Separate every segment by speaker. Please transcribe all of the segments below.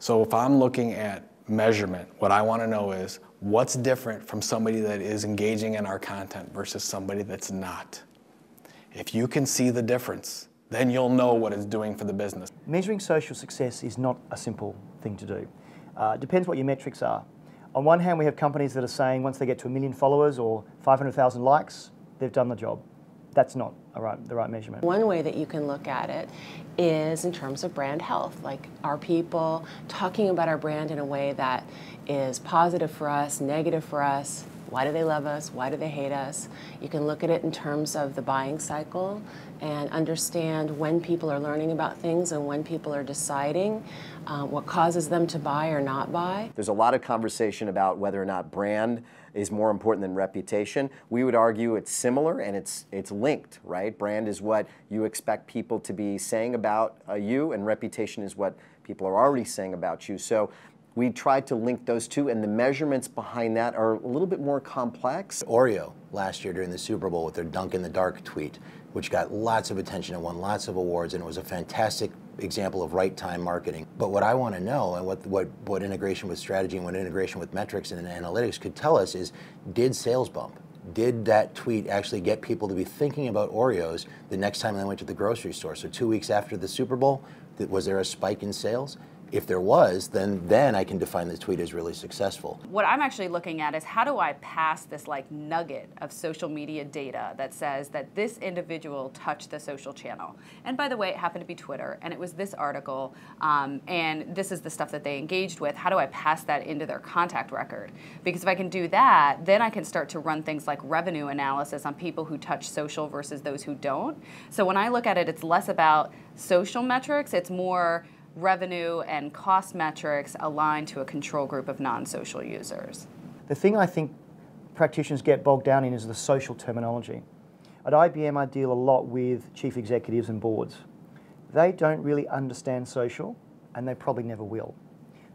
Speaker 1: So if I'm looking at measurement, what I want to know is what's different from somebody that is engaging in our content versus somebody that's not. If you can see the difference, then you'll know what it's doing for the business.
Speaker 2: Measuring social success is not a simple thing to do. It depends what your metrics are. On one hand, we have companies that are saying once they get to 1 million followers or 500,000 likes, they've done the job. That's not the right measurement.
Speaker 3: One way that you can look at it is in terms of brand health. Like, are people talking about our brand in a way that is positive for us, negative for us? Why do they love us? Why do they hate us? You can look at it in terms of the buying cycle and understand when people are learning about things and when people are deciding what causes them to buy or not buy.
Speaker 4: There's a lot of conversation about whether or not brand is more important than reputation. We would argue it's similar and it's linked, right? Brand is what you expect people to be saying about you, and reputation is what people are already saying about you. So we tried to link those two, and the measurements behind that are a little bit more complex.
Speaker 5: Oreo last year during the Super Bowl with their Dunk in the Dark tweet, which got lots of attention and won lots of awards, and it was a fantastic example of right time marketing. But what I want to know, and what integration with strategy and what integration with metrics and analytics could tell us, is did sales bump? Did that tweet actually get people to be thinking about Oreos the next time they went to the grocery store? So 2 weeks after the Super Bowl, was there a spike in sales? If there was, then I can define the tweet as really successful.
Speaker 6: What I'm actually looking at is how do I pass this like nugget of social media data that says that this individual touched the social channel. And by the way, it happened to be Twitter, and it was this article, and this is the stuff that they engaged with. How do I pass that into their contact record? Because if I can do that, then I can start to run things like revenue analysis on people who touch social versus those who don't. So when I look at it, it's less about social metrics, it's more revenue and cost metrics aligned to a control group of non-social users.
Speaker 2: The thing I think practitioners get bogged down in is the social terminology. At IBM, I deal a lot with chief executives and boards. They don't really understand social, and they probably never will.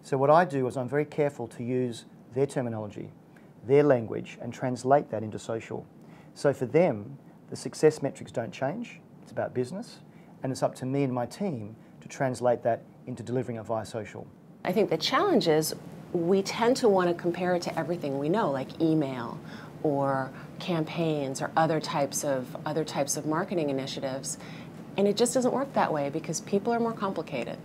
Speaker 2: So what I do is I'm very careful to use their terminology, their language, and translate that into social. So for them, the success metrics don't change. It's about business, and it's up to me and my team to translate that into delivering it via social.
Speaker 3: I think the challenge is we tend to want to compare it to everything we know, like email or campaigns or other types of marketing initiatives, and it just doesn't work that way because people are more complicated.